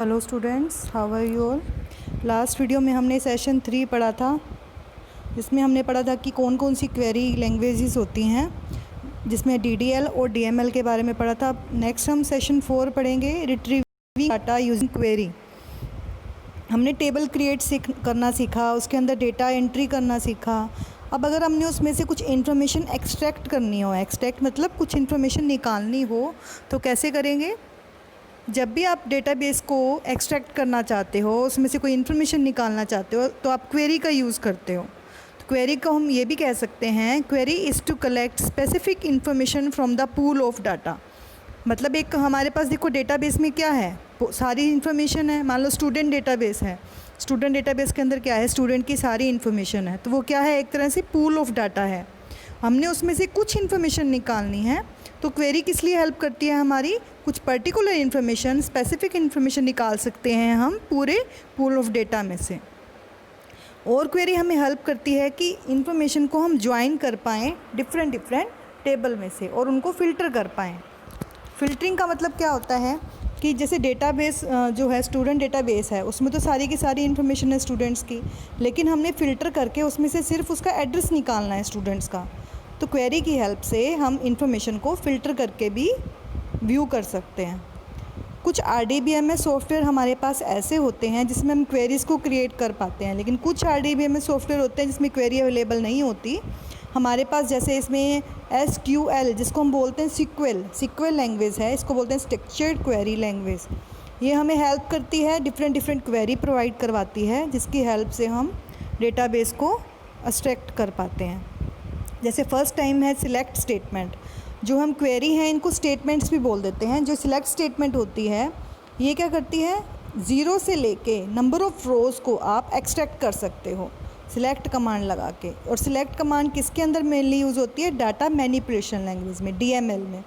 Hello students, how are you all. Last video में हमने session 3 पढ़ा था, जिसमें हमने पढ़ा था कि कौन कौन सी क्वेरी लैंग्वेजेस होती हैं, जिसमें DDL और DML के बारे में पढ़ा था। नेक्स्ट हम सेशन 4 पढ़ेंगे, रिट्रीविंग डाटा यूजिंग क्वेरी। हमने टेबल क्रिएट करना सीखा, उसके अंदर डेटा एंट्री करना सीखा। अब अगर हमने उसमें से कुछ इन्फॉर्मेशन एक्सट्रैक्ट करनी हो, एक्सट्रैक्ट मतलब कुछ इन्फॉर्मेशन निकालनी हो, तो कैसे करेंगे। जब भी आप डेटाबेस को एक्सट्रैक्ट करना चाहते हो, उसमें से कोई इन्फॉर्मेशन निकालना चाहते हो, तो आप क्वेरी का यूज़ करते हो। तो क्वेरी को हम ये भी कह सकते हैं, query is to collect specific information from the pool of data. मतलब एक हमारे पास देखो डेटाबेस में क्या है, सारी इन्फॉर्मेशन है। मान लो स्टूडेंट डेटाबेस है, स्टूडेंट डेटाबेस के अंदर क्या है, स्टूडेंट की सारी इन्फॉर्मेशन है। तो वो क्या है, एक तरह से पूल ऑफ डाटा है। हमने उसमें से कुछ इन्फॉर्मेशन निकालनी है, तो क्वेरी किस लिए हेल्प करती है हमारी, कुछ पर्टिकुलर इन्फॉर्मेशन, स्पेसिफिक इन्फॉर्मेशन निकाल सकते हैं हम पूरे पूल ऑफ डेटा में से। और क्वेरी हमें हेल्प करती है कि इन्फॉर्मेशन को हम ज्वाइन कर पाएँ डिफरेंट टेबल में से और उनको फ़िल्टर कर पाएँ। फ़िल्टरिंग का मतलब क्या होता है कि जैसे डेटाबेस जो है, स्टूडेंट डेटाबेस है, उसमें तो सारी की सारी इन्फॉर्मेशन है स्टूडेंट्स की, लेकिन हमने फ़िल्टर करके उसमें से सिर्फ उसका एड्रेस निकालना है स्टूडेंट्स का। तो क्वेरी की हेल्प से हम इन्फॉर्मेशन को फ़िल्टर करके भी व्यू कर सकते हैं। कुछ RDBMS सॉफ्टवेयर हमारे पास ऐसे होते हैं जिसमें हम क्वेरीज़ को क्रिएट कर पाते हैं, लेकिन कुछ RDBMS सॉफ्टवेयर होते हैं जिसमें क्वेरी अवेलेबल नहीं होती हमारे पास। जैसे इसमें SQL, जिसको हम बोलते हैं सिक्वल लैंग्वेज है, इसको बोलते हैं स्ट्रक्चर्ड क्वेरी लैंग्वेज। ये हमें हेल्प करती है, डिफरेंट क्वेरी प्रोवाइड करवाती है, जिसकी हेल्प से हम डेटाबेस को एक्सट्रैक्ट कर पाते हैं। जैसे फर्स्ट टाइम है सिलेक्ट स्टेटमेंट। जो हम क्वेरी हैं, इनको स्टेटमेंट्स भी बोल देते हैं। जो सिलेक्ट स्टेटमेंट होती है, ये क्या करती है, 0 से लेके नंबर ऑफ़ रोज़ को आप एक्सट्रैक्ट कर सकते हो सिलेक्ट कमांड लगा के। और सिलेक्ट कमांड किसके अंदर मेनली यूज़ होती है, डाटा मैनिपुलेशन लैंग्वेज में, DML में।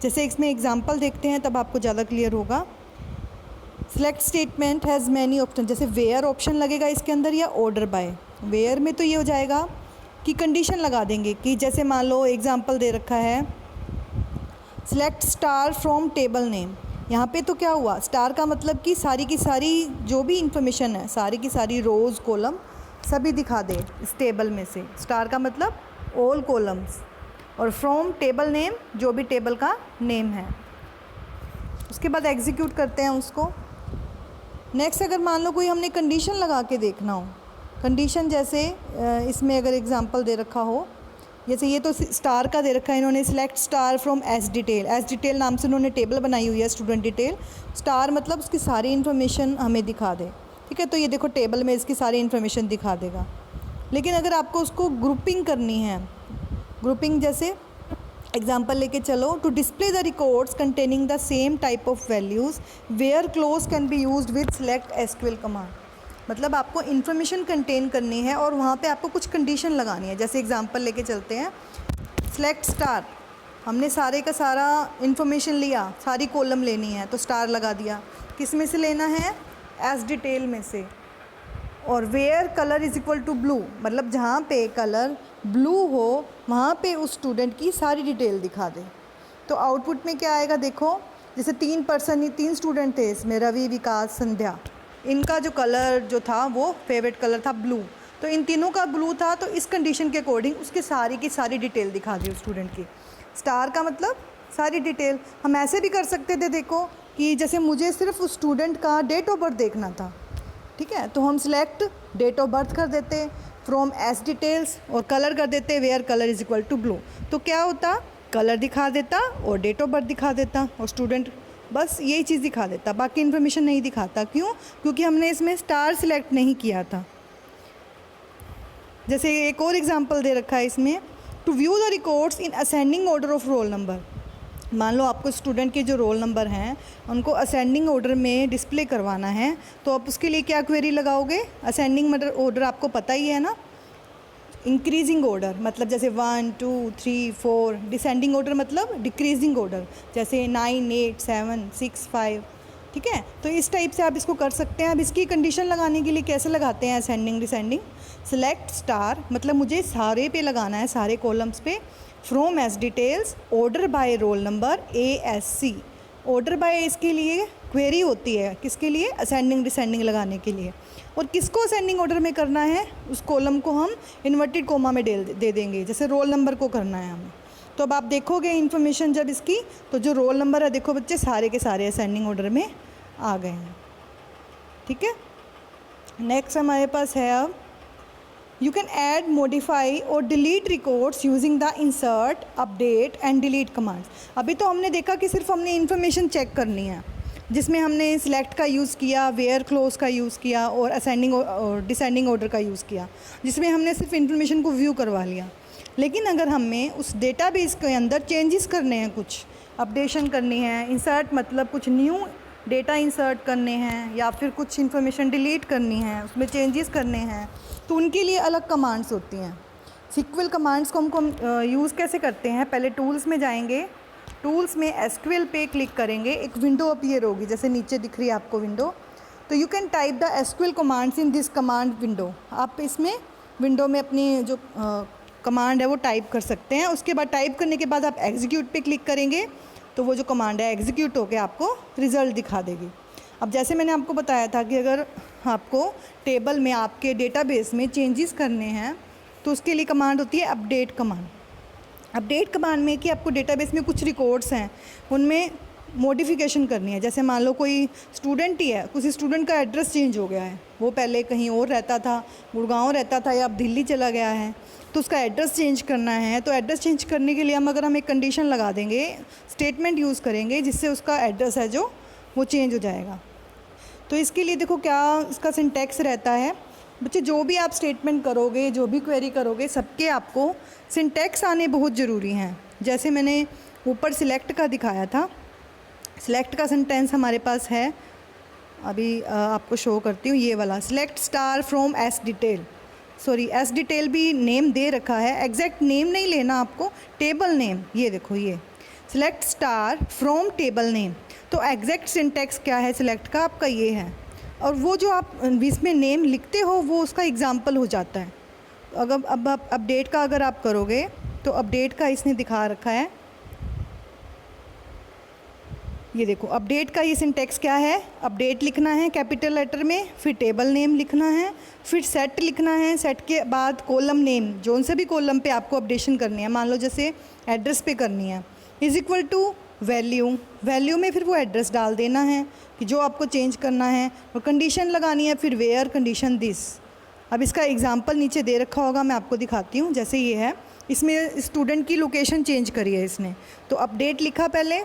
जैसे इसमें एग्जांपल देखते हैं तब आपको ज़्यादा क्लियर होगा। Select statement has many option, जैसे वेयर ऑप्शन लगेगा इसके अंदर, या ऑर्डर बाय। वेयर में तो ये हो जाएगा कि कंडीशन लगा देंगे कि जैसे मान लो एग्जांपल दे रखा है, select star from table name. यहाँ पे तो क्या हुआ, स्टार का मतलब कि सारी की सारी जो भी इंफॉर्मेशन है, सारी की सारी रोज़ कॉलम सभी दिखा दे इस टेबल में से। स्टार का मतलब ऑल कॉलम्स, और फ्रॉम टेबल नेम, जो भी टेबल का नेम है। उसके बाद एग्जीक्यूट करते हैं उसको। नेक्स्ट, अगर मान लो कोई हमने कंडीशन लगा के देखना हो, कंडीशन जैसे इसमें अगर एग्जांपल दे रखा हो, जैसे ये तो स्टार का दे रखा है इन्होंने, select star from S detail नाम से उन्होंने टेबल बनाई हुई है, स्टूडेंट डिटेल। स्टार मतलब उसकी सारी इन्फॉर्मेशन हमें दिखा दे, ठीक है। तो ये देखो टेबल में इसकी सारी इन्फॉर्मेशन दिखा देगा। लेकिन अगर आपको उसको ग्रुपिंग करनी है, ग्रुपिंग जैसे एग्जाम्पल लेके चलो, to display the records containing the same type of values where clause can be used with select SQL command. मतलब आपको इन्फॉर्मेशन कंटेन करनी है और वहाँ पे आपको कुछ कंडीशन लगानी है। जैसे एग्जांपल लेके चलते हैं, सिलेक्ट स्टार, हमने सारे का सारा इन्फॉर्मेशन लिया, सारी कॉलम लेनी है तो स्टार लगा दिया। किस में से लेना है, एस डिटेल में से। और where colour is equal to blue, मतलब जहाँ पे कलर ब्लू हो वहाँ पे उस स्टूडेंट की सारी डिटेल दिखा दे। तो आउटपुट में क्या आएगा देखो, जैसे 3 स्टूडेंट थे इसमें, रवि, विकास, संध्या। इनका जो कलर जो था वो फेवरेट कलर था ब्लू, तो इन तीनों का ब्लू था, तो इस कंडीशन के अकॉर्डिंग उसके सारी की सारी डिटेल दिखा दी स्टूडेंट की। स्टार का मतलब सारी डिटेल। हम ऐसे भी कर सकते थे, देखो कि जैसे मुझे सिर्फ उस स्टूडेंट का डेट ऑफ बर्थ देखना था, ठीक है, तो हम सिलेक्ट डेट ऑफ बर्थ कर देते फ्रॉम एस डिटेल्स, और कलर कर देते where colour is equal to blue. तो क्या होता, कलर दिखा देता और डेट ऑफ बर्थ दिखा देता, और स्टूडेंट बस यही चीज़ दिखा देता, बाकी इन्फॉर्मेशन नहीं दिखाता। क्यों, क्योंकि हमने इसमें स्टार सिलेक्ट नहीं किया था। जैसे एक और एग्जांपल दे रखा है इसमें, to view the records in ascending order of roll number. मान लो आपको स्टूडेंट के जो रोल नंबर हैं उनको असेंडिंग ऑर्डर में डिस्प्ले करवाना है, तो आप उसके लिए क्या क्वेरी लगाओगे, असेंडिंग ऑर्डर आपको पता ही है ना, इंक्रीजिंग ऑर्डर मतलब जैसे 1 2 3 4, डिसेंडिंग ऑर्डर मतलब डिक्रीजिंग ऑर्डर, जैसे 9 8 7 6 5, ठीक है। तो इस टाइप से आप इसको कर सकते हैं। अब इसकी कंडीशन लगाने के लिए कैसे लगाते हैं, असेंडिंग डिसेंडिंग। सिलेक्ट स्टार मतलब मुझे सारे पे लगाना है, सारे कॉलम्स पे, from S details, order by roll number ASC। Order by इसके लिए क्वेरी होती है, किसके लिए, असेंडिंग डिसेंडिंग लगाने के लिए। और किसको असेंडिंग ऑर्डर में करना है, उस कॉलम को हम इन्वर्टेड कोमा में दे देंगे, जैसे रोल नंबर को करना है हमें। तो अब आप देखोगे इन्फॉर्मेशन जब इसकी, तो जो रोल नंबर है देखो बच्चे सारे के सारे असेंडिंग ऑर्डर में आ गए हैं। ठीक है, नेक्स्ट हमारे पास है अब यू कैन ऐड, मॉडिफाई और delete records using the insert, update and delete commands. अभी तो हमने देखा कि सिर्फ हमने इन्फॉर्मेशन चेक करनी है, जिसमें हमने सिलेक्ट का यूज़ किया, वेयर क्लोज का यूज़ किया और असेंडिंग और डिसेंडिंग ऑर्डर का यूज़ किया, जिसमें हमने सिर्फ इन्फॉर्मेशन को व्यू करवा लिया। लेकिन अगर हमें उस डेटाबेस के अंदर चेंजेस करने हैं, कुछ अपडेशन करनी है, इंसर्ट मतलब कुछ न्यू डेटा इंसर्ट करने हैं या फिर कुछ इन्फॉर्मेशन डिलीट करनी है, उसमें चेंजेस करने हैं, तो उनके लिए अलग कमांड्स होती हैं। सीक्वल कमांड्स को हमको यूज़ कैसे करते हैं, पहले टूल्स में जाएंगे, टूल्स में एसक्यूएल पे क्लिक करेंगे, एक विंडो अपीयर होगी, जैसे नीचे दिख रही है आपको विंडो। तो you can type the SQL commands in this command window. आप इसमें विंडो में अपनी जो कमांड है वो टाइप कर सकते हैं। उसके बाद टाइप करने के बाद आप एग्जीक्यूट पे क्लिक करेंगे, तो वो जो कमांड है एग्जीक्यूट होकर आपको रिज़ल्ट दिखा देगी। अब जैसे मैंने आपको बताया था कि अगर आपको टेबल में आपके डेटाबेस में चेंजेस करने हैं, तो उसके लिए कमांड होती है अपडेट कमांड। अपडेट कमांड में कि आपको डेटाबेस में कुछ रिकॉर्ड्स हैं, उनमें मॉडिफिकेशन करनी है। जैसे मान लो कोई स्टूडेंट ही है, कुछ स्टूडेंट का एड्रेस चेंज हो गया है, वो पहले कहीं और रहता था, गुड़गांव रहता था या अब दिल्ली चला गया है, तो उसका एड्रेस चेंज करना है। तो एड्रेस चेंज करने के लिए हम एक कंडीशन लगा देंगे, स्टेटमेंट यूज़ करेंगे, जिससे उसका एड्रेस है जो वो चेंज हो जाएगा। तो इसके लिए देखो क्या इसका सिंटैक्स रहता है बच्चे, जो भी आप स्टेटमेंट करोगे, जो भी क्वेरी करोगे, सबके आपको सिंटैक्स आने बहुत ज़रूरी हैं। जैसे मैंने ऊपर सिलेक्ट का दिखाया था, सिलेक्ट का सेंटेंस हमारे पास है, अभी आपको शो करती हूँ, ये वाला, select star from S detail, sorry S detail भी नेम दे रखा है, एग्जैक्ट नेम नहीं लेना आपको, टेबल नेम, ये देखो ये select star from table name. तो एग्जैक्ट सिंटैक्स क्या है सिलेक्ट का, आपका ये है, और वो जो आप इसमें नेम लिखते हो वो उसका एग्जाम्पल हो जाता है। अगर अब आप अपडेट का अगर आप करोगे, तो अपडेट का इसने दिखा रखा है, ये देखो अपडेट का ये सिंटैक्स क्या है, अपडेट लिखना है कैपिटल लेटर में, फिर टेबल नेम लिखना है, फिर सेट लिखना है, सेट के बाद कॉलम नेम, जोन से भी कॉलम पे आपको अपडेशन करनी है, मान लो जैसे एड्रेस पे करनी है, is equal to value, value में फिर वो एड्रेस डाल देना है कि जो आपको चेंज करना है, और कंडीशन लगानी है, फिर वेयर कंडीशन दिस। अब इसका एग्जांपल नीचे दे रखा होगा, मैं आपको दिखाती हूँ। जैसे ये है, इसमें स्टूडेंट की लोकेशन चेंज करी है इसने, तो अपडेट लिखा पहले,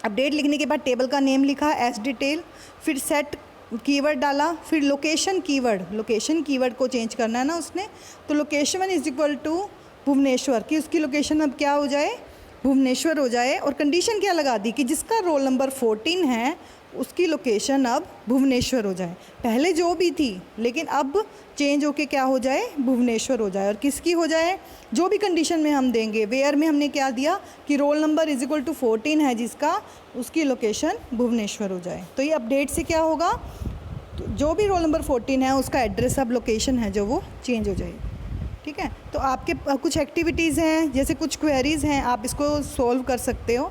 अपडेट लिखने के बाद टेबल का नेम लिखा एस डिटेल, फिर सेट कीवर्ड डाला, फिर लोकेशन कीवर्ड, लोकेशन कीवर्ड को चेंज करना है ना उसने, तो location is equal to Bhubaneswar, कि उसकी लोकेशन अब क्या हो जाए, भुवनेश्वर हो जाए। और कंडीशन क्या लगा दी कि जिसका रोल नंबर 14 है उसकी लोकेशन अब भुवनेश्वर हो जाए, पहले जो भी थी लेकिन अब चेंज होके क्या हो जाए, भुवनेश्वर हो जाए। और किसकी हो जाए, जो भी कंडीशन में हम देंगे, वेयर में हमने क्या दिया कि roll number is equal to 14 है जिसका, उसकी लोकेशन भुवनेश्वर हो जाए। तो ये अपडेट से क्या होगा, तो जो भी रोल नंबर 14 है उसका एड्रेस अब लोकेशन है जो वो चेंज हो जाएगी। ठीक है, तो आपके कुछ एक्टिविटीज़ हैं, जैसे कुछ क्वेरीज़ हैं, आप इसको सॉल्व कर सकते हो।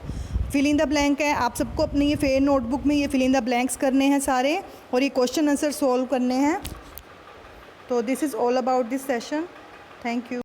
फिल इन द ब्लैंक है, आप सबको अपनी ये फेयर नोटबुक में ये फिल इन द ब्लैंक्स करने हैं सारे, और ये क्वेश्चन आंसर सॉल्व करने हैं। तो this is all about this session. Thank you.